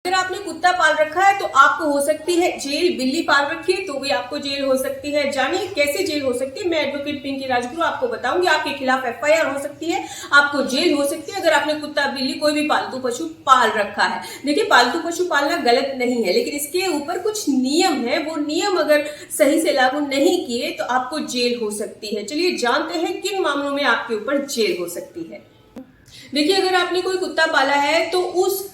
अगर आपने कुत्ता पाल रखा है तो आपको हो सकती है जेल, बिल्ली पाल रखी है तो भी आपको जेल हो सकती है। जानिए कैसे जेल हो सकती है। मैं एडवोकेट पिंकी राजगुरु आपको बताऊंगी। आपके खिलाफ एफआईआर हो सकती है, आपको जेल हो सकती है अगर आपने कुत्ता, बिल्ली, कोई भी पालतू पशु पाल रखा है। देखिए, पालतू पशु पालना गलत नहीं है, लेकिन इसके ऊपर कुछ नियम है। वो नियम अगर सही से लागू नहीं किए तो आपको जेल हो सकती है। चलिए जानते हैं किन मामलों में आपके ऊपर जेल हो सकती है। देखिए, अगर आपने कोई कुत्ता पाला है तो उसको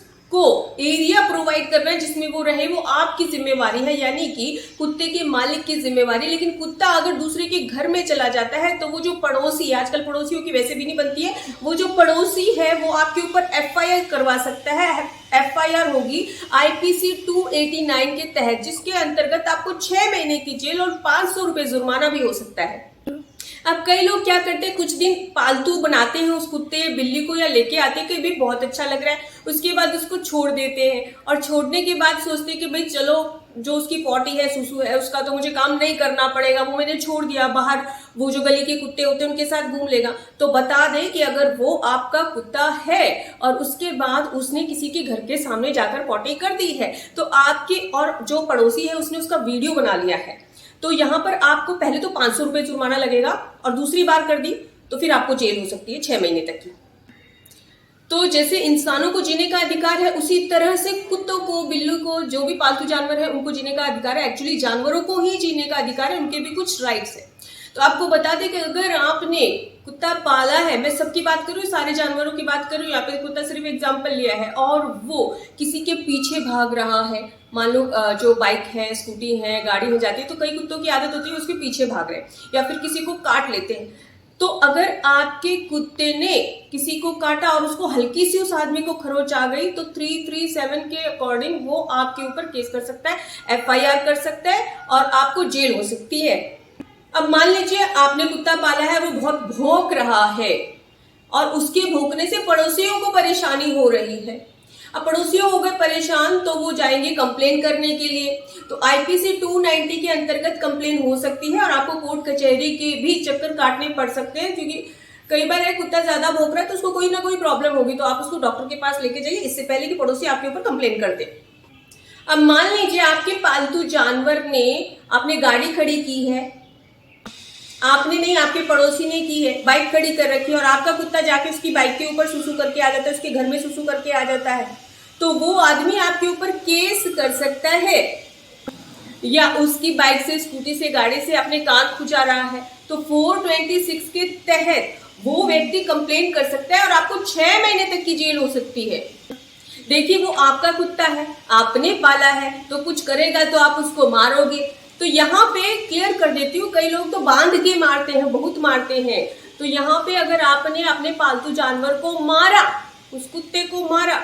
एरिया प्रोवाइड करना है जिसमें वो रहे, वो आपकी जिम्मेवारी है, यानी कि कुत्ते के मालिक की जिम्मेवारी। लेकिन कुत्ता अगर दूसरे के घर में चला जाता है तो वो जो पड़ोसी, आजकल पड़ोसियों की वैसे भी नहीं बनती है, वो जो पड़ोसी है वो आपके ऊपर एफआईआर करवा सकता है। एफआईआर होगी आईपीसी 289 के तहत, जिसके अंतर्गत आपको 6 महीने की जेल और 500 रुपए जुर्माना भी हो सकता है। अब कई लोग क्या करते हैं, कुछ दिन पालतू बनाते हैं उस कुत्ते बिल्ली को, या लेके आते हैं कि भाई बहुत अच्छा लग रहा है, उसके बाद उसको छोड़ देते हैं और छोड़ने के बाद सोचते हैं कि भाई चलो जो उसकी पॉटी है, सुसु है, उसका तो मुझे काम नहीं करना पड़ेगा, वो मैंने छोड़ दिया बाहर, वो जो गली के कुत्ते होते हैं उनके साथ घूम लेगा। तो बता दें कि अगर वो आपका कुत्ता है और उसके बाद उसने किसी के घर के सामने जाकर पॉटी कर दी है तो आपके, और जो पड़ोसी है उसने उसका वीडियो बना लिया है, तो यहाँ पर आपको पहले तो 500 रुपए जुर्माना लगेगा और दूसरी बार कर दी तो फिर आपको जेल हो सकती है 6 महीने तक की। तो जैसे इंसानों को जीने का अधिकार है, उसी तरह से कुत्तों को, बिल्ली को, जो भी पालतू जानवर है उनको जीने का अधिकार है। एक्चुअली जानवरों को ही जीने का अधिकार है, उनके भी कुछ राइट्स है। तो आपको बता दें कि अगर आपने कुत्ता पाला है, मैं सबकी बात करूँ, सारे जानवरों की बात करूँ, यहाँ पे कुत्ता सिर्फ एग्जाम्पल लिया है, और वो किसी के पीछे भाग रहा है, मान लो जो बाइक है, स्कूटी है, गाड़ी हो जाती है तो कई कुत्तों की आदत होती है उसके पीछे भाग रहे हैं या फिर किसी को काट लेते हैं। तो अगर आपके कुत्ते ने किसी को काटा और उसको हल्की सी उस आदमी को खरोच आ गई तो 337 के अकॉर्डिंग वो आपके ऊपर केस कर सकता है, एफआईआर कर सकता है और आपको जेल हो सकती है। अब मान लीजिए आपने कुत्ता पाला है, वो बहुत भौंक रहा है और उसके भौंकने से पड़ोसियों को परेशानी हो रही है। अब पड़ोसियों हो गए परेशान तो वो जाएंगे कंप्लेन करने के लिए, तो आईपीसी 290 के अंतर्गत कंप्लेन हो सकती है और आपको कोर्ट कचहरी के भी चक्कर काटने पड़ सकते हैं, क्योंकि कई बार एक कुत्ता ज्यादा भौंक रहा है तो उसको कोई ना कोई प्रॉब्लम होगी, तो आप उसको डॉक्टर के पास लेके जाइए इससे पहले कि पड़ोसी आपके ऊपर कंप्लेन कर दे। अब मान लीजिए आपके पालतू जानवर ने, आपने गाड़ी खड़ी की है, आपने नहीं, आपके पड़ोसी ने की है, बाइक खड़ी कर रखी है और आपका कुत्ता जाके उसकी बाइक के ऊपर सुसु करके आ जाता है, उसके घर में सुसु करके आ जाता है, तो वो आदमी आपके ऊपर केस कर सकता है। या उसकी बाइक से, स्कूटी से, गाड़ी से अपने कान खुजा रहा है तो 426 के तहत वो व्यक्ति कंप्लेन कर सकता है और आपको 6 महीने तक की जेल हो सकती है। देखिए, वो आपका कुत्ता है, आपने पाला है, तो कुछ करेगा तो आप उसको मारोगे। तो यहाँ पे क्लियर कर देती हूँ, कई लोग तो बांध के मारते हैं, बहुत मारते हैं। तो यहाँ पे अगर आपने अपने पालतू जानवर को मारा, उस कुत्ते को मारा,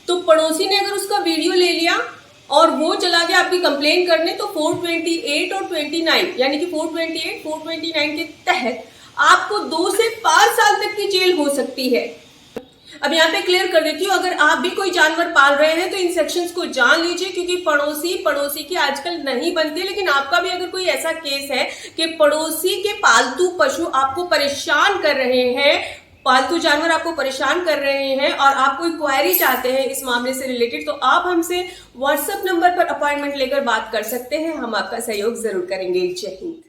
तो पड़ोसी ने अगर उसका वीडियो ले लिया और वो चला गया आपकी कंप्लेन करने, तो 428 और 29 यानी कि 428, 429 के तहत आपको 2 से 5 साल तक की जेल हो सकती है। अब यहाँ पे क्लियर कर देती हूँ, अगर आप भी कोई जानवर पाल रहे हैं तो इन सेक्शंस को जान लीजिए, क्योंकि पड़ोसी की आजकल नहीं बनती, लेकिन आपका भी अगर कोई ऐसा केस है कि पड़ोसी के पालतू पशु आपको परेशान कर रहे हैं, पालतू जानवर आपको परेशान कर रहे हैं और आप कोई क्वेरी चाहते हैं इस मामले से रिलेटेड, तो आप हमसे व्हाट्सएप नंबर पर अपॉइंटमेंट लेकर बात कर सकते हैं, हम आपका सहयोग जरूर करेंगे। जय हिंद।